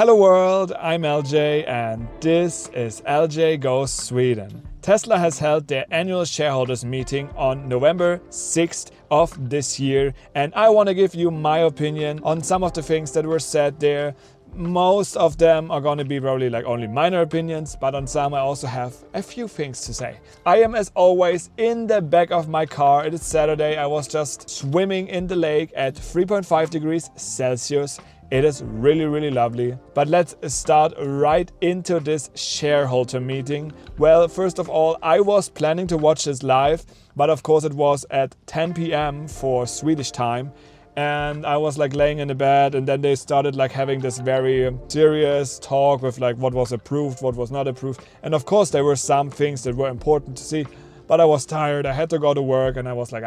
Hello world, I'm LJ and this is LJ Goes Sweden. Tesla has held their annual shareholders meeting on November 6th of this year, and I want to give you my opinion on some of the things that were said there. Most of them are going to be probably like only minor opinions, but on some I also have a few things to say. I am as always in the back of my car. It is Saturday. I was just swimming in the lake at 3.5 degrees Celsius. It is really lovely. But let's start right into this shareholder meeting. Well, first of all, I was planning to watch this live, but of course it was at 10 p.m. for Swedish time. And I was like laying in the bed, and then they started like having this very serious talk with like what was approved, what was not approved. And of course there were some things that were important to see, but I was tired. I had to go to work and I was like,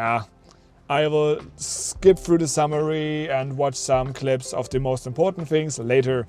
I will skip through the summary and watch some clips of the most important things later.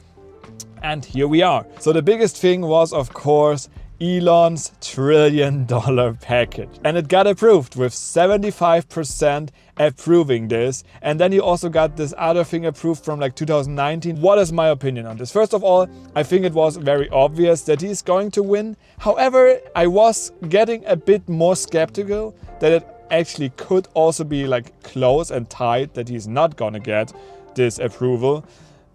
And here we are. So the biggest thing was, of course, Elon's $1 trillion package. And it got approved with 75% approving this. And then you also got this other thing approved from like 2019. What is my opinion on this? First of all, I think it was very obvious that he's going to win. However, I was getting a bit more skeptical that it actually could also be like close and tight, that he's not gonna get this approval.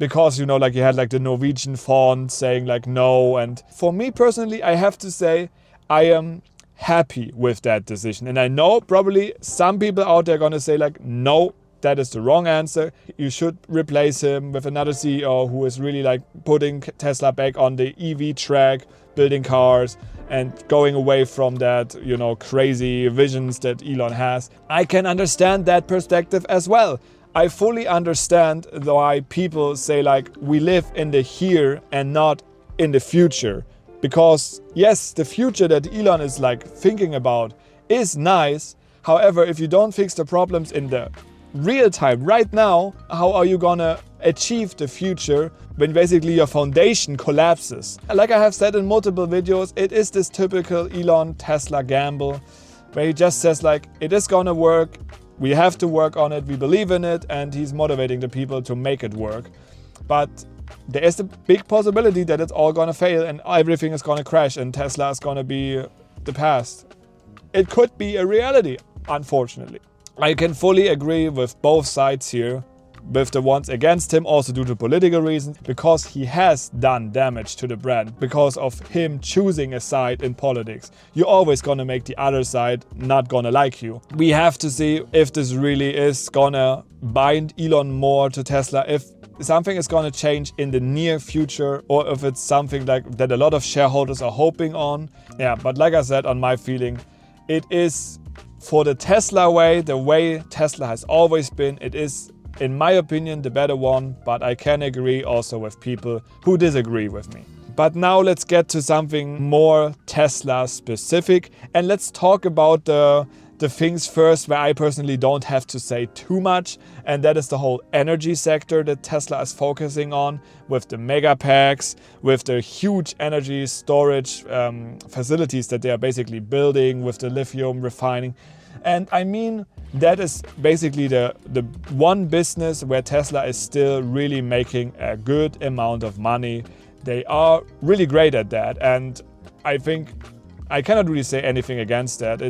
Because, you know, like you had like the Norwegian font saying like no. And for me personally, I have to say I am happy with that decision. And I know probably some people out there are going to say like, no, that is the wrong answer. You should replace him with another CEO who is really like putting Tesla back on the EV track, building cars and going away from that, you know, crazy visions that Elon has. I can understand that perspective as well. I fully understand why people say like we live in the here and not in the future. Because yes, the future that Elon is like thinking about is nice. However, if you don't fix the problems in the real time right now, how are you gonna achieve the future when basically your foundation collapses? Like I have said in multiple videos, it is this typical Elon Tesla gamble where he just says like it is gonna work. We have to work on it, we believe in it, and he's motivating the people to make it work. But there is a big possibility that it's all gonna fail and everything is gonna crash and Tesla is gonna be the past. It could be a reality, unfortunately. I can fully agree with both sides here, with the ones against him also due to political reasons, because he has done damage to the brand, because of him choosing a side in politics. You're always gonna make the other side not gonna like you. We have to see if this really is gonna bind Elon more to Tesla, if something is gonna change in the near future, or if it's something like that a lot of shareholders are hoping on. Yeah, but like I said, on my feeling, it is for the Tesla way, the way Tesla has always been. It is, in my opinion, the better one, but I can agree also with people who disagree with me. But now let's get to something more Tesla specific, and let's talk about the things first where I personally don't have to say too much, and that is the whole energy sector that Tesla is focusing on with the mega packs, with the huge energy storage facilities that they are basically building with the lithium refining. And I mean, that is basically the one business where Tesla is still really making a good amount of money. They are really great at that, and I think I cannot really say anything against that.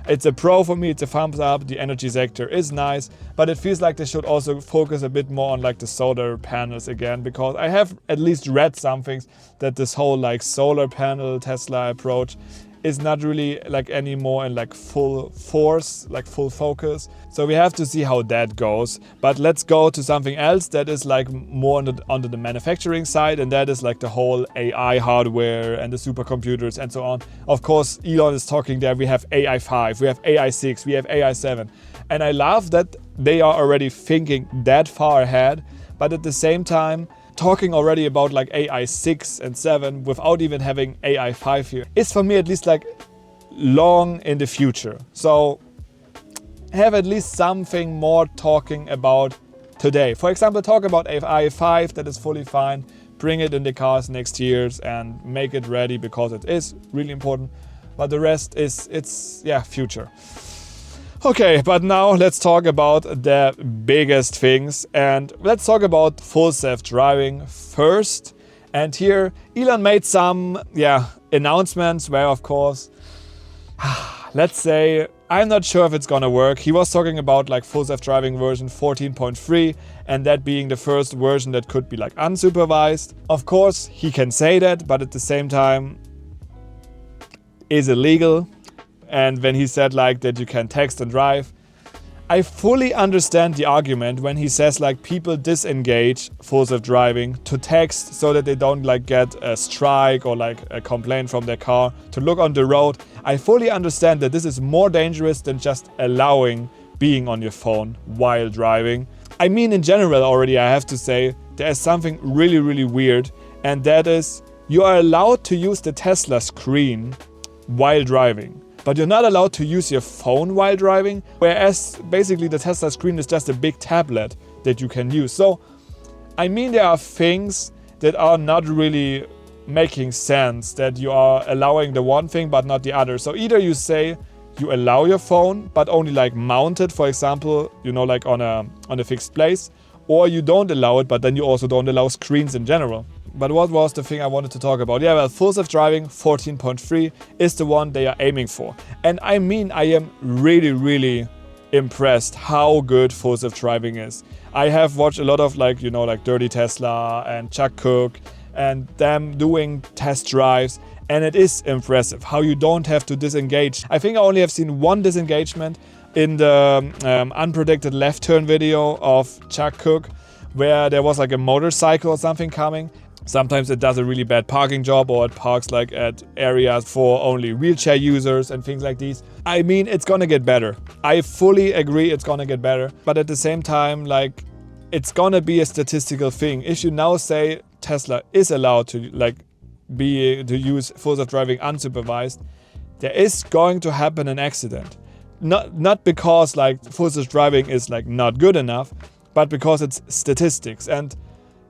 It's a pro for me, it's a thumbs up. The energy sector is nice, but it feels like they should also focus a bit more on like the solar panels again, because I have at least read some things that this whole like solar panel Tesla approach is not really like anymore in like full force, like full focus. So we have to see how that goes. But let's go to something else that is like more on the manufacturing side, and that is like the whole AI hardware and the supercomputers and so on. Of course, Elon is talking there. We have AI 5, we have AI 6, we have AI 7. And I love that they are already thinking that far ahead, but at the same time, talking already about like AI 6 and 7 without even having AI 5 here is for me at least like long in the future. So have at least something more talking about today. For example, talk about AI 5 that is fully fine, bring it in the cars next years and make it ready, because it is really important. But the rest is, it's future. Okay, but now let's talk about the biggest things, and let's talk about full self-driving first. And here Elon made some announcements where, of course, let's say, I'm not sure if it's gonna work. He was talking about like full self-driving version 14.3 and that being the first version that could be like unsupervised. Of course, he can say that, but at the same time, is illegal. And when he said like that you can text and drive, I fully understand the argument when he says like people disengage full self-driving to text so that they don't like get a strike or like a complaint from their car to look on the road. I fully understand that this is more dangerous than just allowing being on your phone while driving. I mean, in general already, I have to say there is something really, really weird, and that is you are allowed to use the Tesla screen while driving. But you're not allowed to use your phone while driving, whereas basically the Tesla screen is just a big tablet that you can use. So, I mean, there are things that are not really making sense, that you are allowing the one thing but not the other. So either you say you allow your phone but only like mounted, for example, you know, like on a fixed place, or you don't allow it but then you also don't allow screens in general. But what was the thing I wanted to talk about? Yeah, well, full self-driving 14.3 is the one they are aiming for. And I mean, I am really, really impressed how good full self-driving is. I have watched a lot of like, you know, like Dirty Tesla and Chuck Cook and them doing test drives. And it is impressive how you don't have to disengage. I think I only have seen one disengagement in the unpredicted left turn video of Chuck Cook, where there was like a motorcycle or something coming. Sometimes it does a really bad parking job, or it parks like at areas for only wheelchair users and things like these. I mean, it's gonna get better. I fully agree it's gonna get better. But at the same time, like, it's gonna be a statistical thing. If you now say Tesla is allowed to like to use full self-driving unsupervised, there is going to happen an accident. Not because like full self-driving is like not good enough, but because it's statistics. And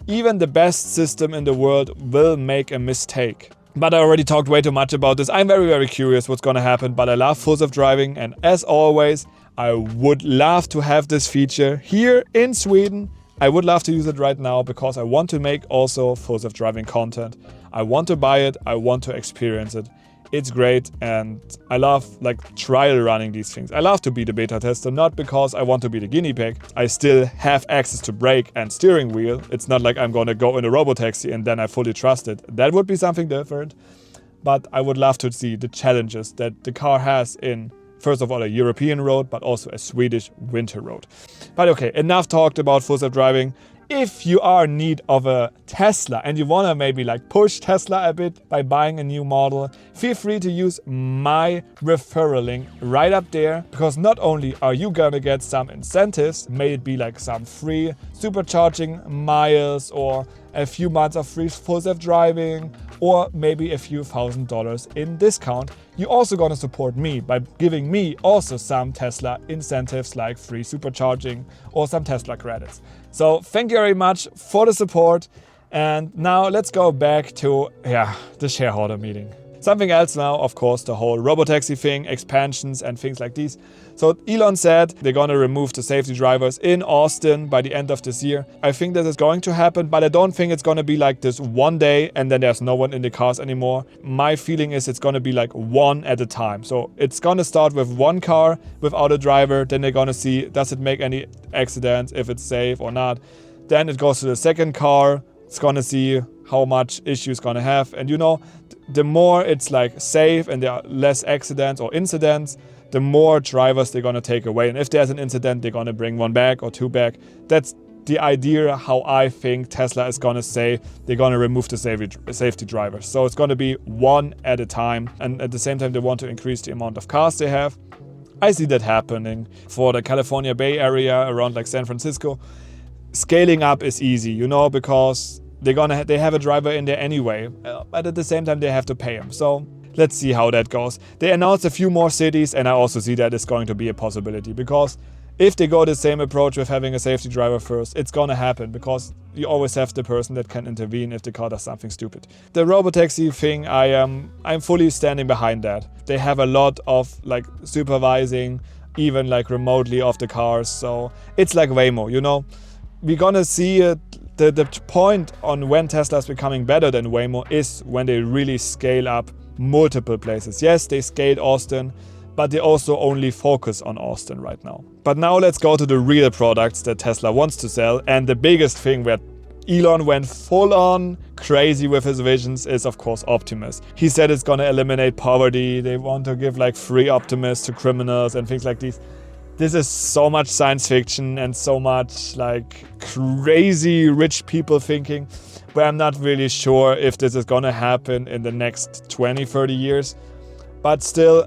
even the best system in the world will make a mistake. But I already talked way too much about this. I'm very, very curious what's gonna happen, but I love full self-driving, and as always, I would love to have this feature here in Sweden. I would love to use it right now because I want to make also full self-driving content. I want to buy it, I want to experience it. It's great, and I love like trial running these things. I love to be the beta tester, not because I want to be the guinea pig. I still have access to brake and steering wheel. It's not like I'm gonna go in a robotaxi and then I fully trust it. That would be something different. But I would love to see the challenges that the car has in, first of all, a European road, but also a Swedish winter road. But okay, enough talked about full self-driving. If you are in need of a Tesla and you want to maybe like push Tesla a bit by buying a new model, feel free to use my referral link right up there, because not only are you gonna get some incentives, may it be like some free supercharging miles or a few months of free full self-driving, or maybe a few $1,000s in discount. You're also gonna support me by giving me also some Tesla incentives like free supercharging or some Tesla credits. So thank you very much for the support. And now let's go back to the shareholder meeting. Something else now, of course, the whole robotaxi thing, expansions and things like these. So Elon said they're gonna remove the safety drivers in Austin by the end of this year. I think this is going to happen, but I don't think it's gonna be like this one day and then there's no one in the cars anymore. My feeling is it's gonna be like one at a time. So it's gonna start with one car without a driver, then they're gonna see, does it make any accidents, if it's safe or not. Then it goes to the second car, it's gonna see how much issue it's gonna have. And you know, the more it's like safe and there are less accidents or incidents, the more drivers they're gonna take away. And if there's an incident, they're gonna bring one back or two back. That's the idea how I think Tesla is gonna say they're gonna remove the safety drivers. So it's gonna be one at a time. And at the same time, they want to increase the amount of cars they have. I see that happening for the California Bay Area around like San Francisco. Scaling up is easy, you know, because they have a driver in there anyway, but at the same time they have to pay him. So let's see how that goes. They announced a few more cities, and I also see that it's going to be a possibility, because if they go the same approach with having a safety driver first, it's gonna happen, because you always have the person that can intervene if the car does something stupid. The robotaxi thing, I'm fully standing behind that. They have a lot of like supervising, even like remotely of the cars, so it's like Waymo, you know. we're gonna see the point on when Tesla is becoming better than Waymo is when they really scale up multiple places. Yes, they scaled Austin, but they also only focus on Austin right now. But now let's go to the real products that Tesla wants to sell. And the biggest thing where Elon went full on crazy with his visions is of course Optimus. He said it's gonna eliminate poverty. They want to give like free Optimus to criminals and things like these. This is so much science fiction and so much like crazy rich people thinking, but I'm not really sure if this is gonna happen in the next 20-30 years. But still,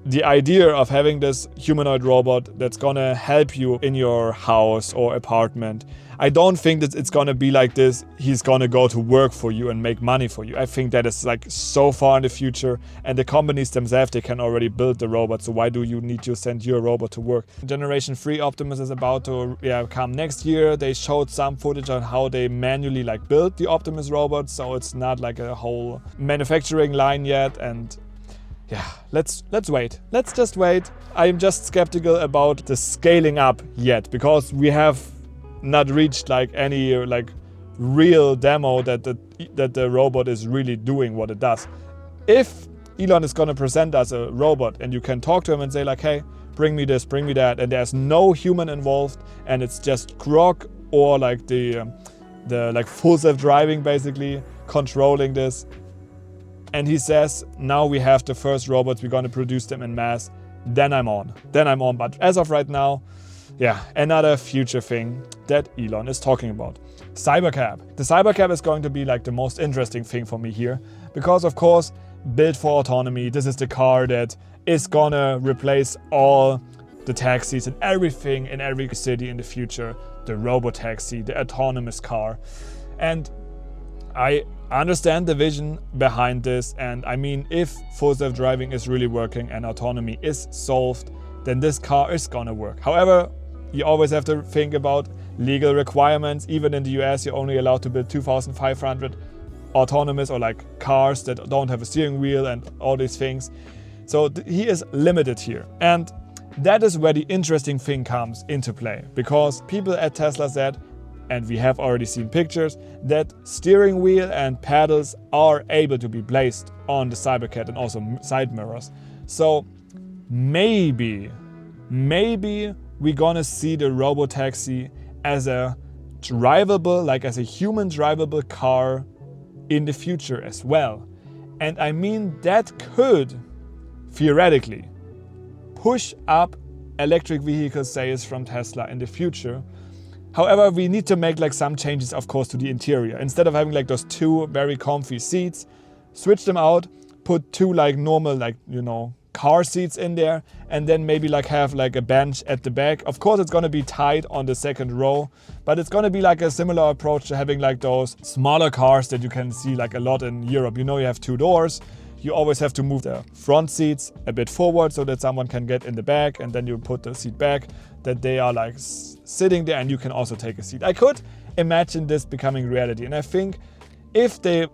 the idea of having this humanoid robot that's gonna help you in your house or apartment, I don't think that it's gonna be like this. He's gonna go to work for you and make money for you. I think that is like so far in the future, and the companies themselves, they can already build the robot. So why do you need to send your robot to work? Generation 3 Optimus is about to come next year. They showed some footage on how they manually like build the Optimus robot, so it's not like a whole manufacturing line yet. And yeah, let's wait. Let's just wait. I'm just skeptical about the scaling up yet, because we have not reached like any like real demo that the robot is really doing what it does. If Elon is gonna present us a robot and you can talk to him and say like, hey, bring me this, bring me that, and there's no human involved, and it's just Grok or like the like full self-driving basically controlling this, and he says, now we have the first robots, we're gonna produce them in mass, then I'm on. But as of right now, yeah, another future thing that Elon is talking about. Cybercab. The Cybercab is going to be like the most interesting thing for me here, because of course, built for autonomy, this is the car that is gonna replace all the taxis and everything in every city in the future. The robo-taxi, the autonomous car. And I understand the vision behind this, and I mean, if full self-driving is really working and autonomy is solved, then this car is gonna work. However, you always have to think about legal requirements. Even in the US, you're only allowed to build 2,500 autonomous or like cars that don't have a steering wheel and all these things. So he is limited here. And that is where the interesting thing comes into play, because people at Tesla said, and we have already seen pictures, that steering wheel and pedals are able to be placed on the Cybercat and also side mirrors. So maybe we're gonna see the robotaxi as a drivable, like as a human drivable car in the future as well. And I mean, that could theoretically push up electric vehicle sales from Tesla in the future. However, we need to make like some changes, of course, to the interior. Instead of having like those two very comfy seats, switch them out, put two like normal, like, you know, car seats in there, and then maybe like have like a bench at the back. Of course, it's gonna be tight on the second row, but it's gonna be like a similar approach to having like those smaller cars that you can see like a lot in Europe. You know, you have two doors. You always have to move the front seats a bit forward so that someone can get in the back, and then you put the seat back, that they are like sitting there and you can also take a seat. I could imagine this becoming reality, and I think if they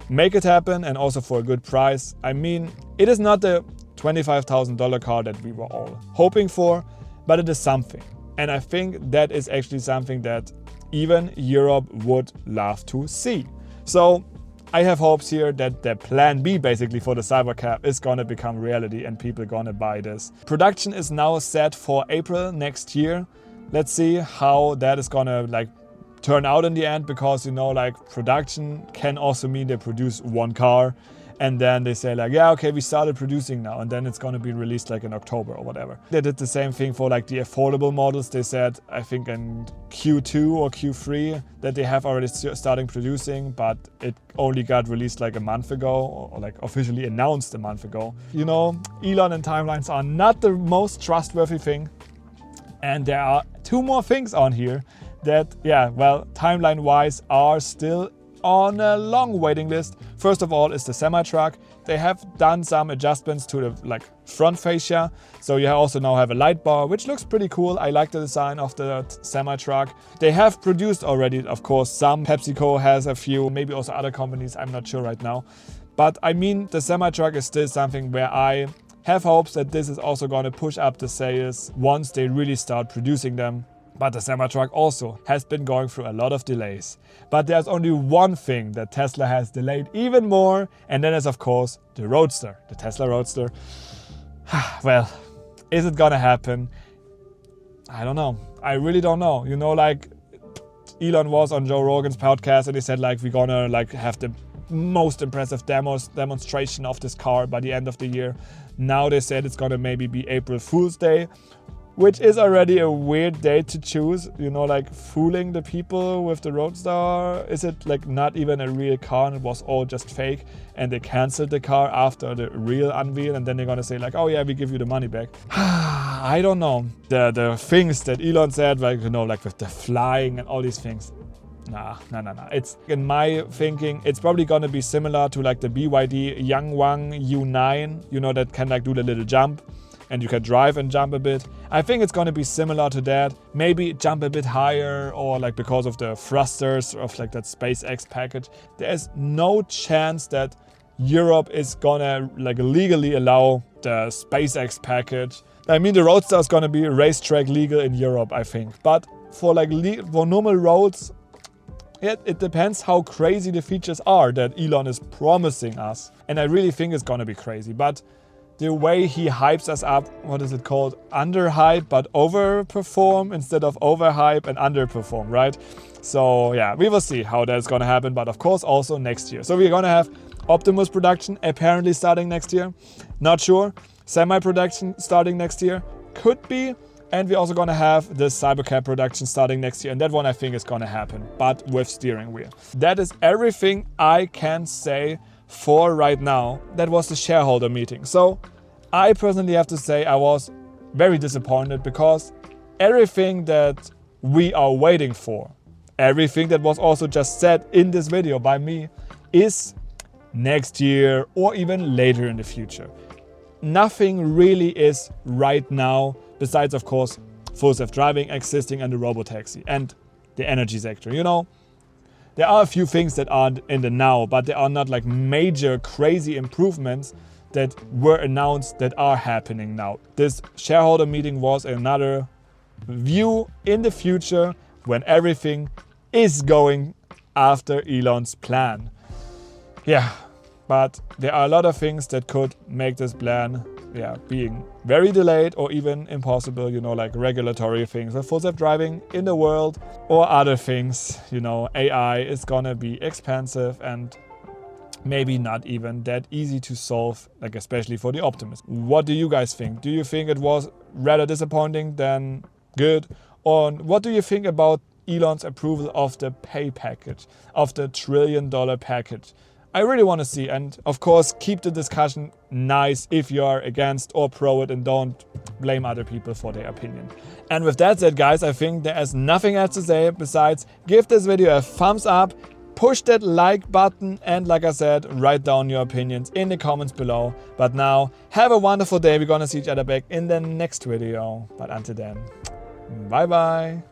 make it happen, and also for a good price, I mean, it is not the $25,000 car that we were all hoping for, but it is something. And I think that is actually something that even Europe would love to see. So I have hopes here that the plan B basically for the Cybercab is gonna become reality and people gonna buy this. Production is now set for April next year. Let's see how that is gonna like turn out in the end, because you know, like production can also mean they produce one car and then they say like, yeah, okay, we started producing now, and then it's gonna be released like in October or whatever. They did the same thing for like the affordable models. They said, I think in Q2 or Q3 that they have already starting producing, but it only got released like a month ago, or like officially announced a month ago. You know, Elon and timelines are not the most trustworthy thing. And there are two more things on here that, yeah, well, timeline-wise are still on a long waiting list. First of all is the semi-truck. They have done some adjustments to the like front fascia, so you also now have a light bar, which looks pretty cool. I like the design of the semi-truck. They have produced already, of course, some. PepsiCo has a few, maybe also other companies, I'm not sure right now. But I mean, the semi-truck is still something where I have hopes that this is also going to push up the sales once they really start producing them. But the semi-truck also has been going through a lot of delays. But there's only one thing that Tesla has delayed even more, and that is of course the Roadster, the Tesla Roadster. Well, is it gonna happen? I don't know. I really don't know. You know, like Elon was on Joe Rogan's podcast and he said like we're gonna like have the most impressive demonstration of this car by the end of the year. Now they said it's gonna maybe be April Fool's Day, which is already a weird day to choose, you know, like fooling the people with the Roadster. Is it like not even a real car and it was all just fake and they canceled the car after the real unveil and then they're gonna say like, oh yeah, we give you the money back. I don't know. The things that Elon said, like, you know, like with the flying and all these things. Nah. It's, in my thinking, it's probably gonna be similar to like the BYD Yangwang U9, you know, that can like do the little jump. And you can drive and jump a bit. I think it's gonna be similar to that. Maybe jump a bit higher or like because of the thrusters of like that SpaceX package. There's no chance that Europe is gonna like legally allow the SpaceX package. I mean, the Roadster is gonna be racetrack legal in Europe, I think. But for like for normal roads, it depends how crazy the features are that Elon is promising us. And I really think it's gonna be crazy. But the way he hypes us up, what is it called? Underhype, but overperform instead of overhype and underperform, right? So yeah, we will see how that's gonna happen, but of course also next year. So we're gonna have Optimus production apparently starting next year. Not sure. Semi-production starting next year. Could be. And we're also gonna have the Cybercab production starting next year. And that one I think is gonna happen, but with steering wheel. That is everything I can say for right now. That was the shareholder meeting. So I personally have to say I was very disappointed because everything that we are waiting for, everything that was also just said in this video by me, is next year or even later in the future. Nothing really is right now besides of course full self-driving existing and the robotaxi and the energy sector. You know, there are a few things that are in the now, but there are not like major crazy improvements that were announced that are happening now. This shareholder meeting was another view in the future when everything is going after Elon's plan. Yeah, but there are a lot of things that could make this plan being very delayed or even impossible, you know, like regulatory things, like full self-driving in the world or other things, you know, AI is gonna be expensive and maybe not even that easy to solve, like especially for the Optimus. What do you guys think? Do you think it was rather disappointing than good? Or what do you think about Elon's approval of the pay package, of the $1 trillion package? I really want to see, and of course keep the discussion nice if you are against or pro it and don't blame other people for their opinion. And with that said guys, I think there is nothing else to say besides give this video a thumbs up, push that like button, and like I said, write down your opinions in the comments below. But now, have a wonderful day. We're gonna see each other back in the next video. But until then, bye bye.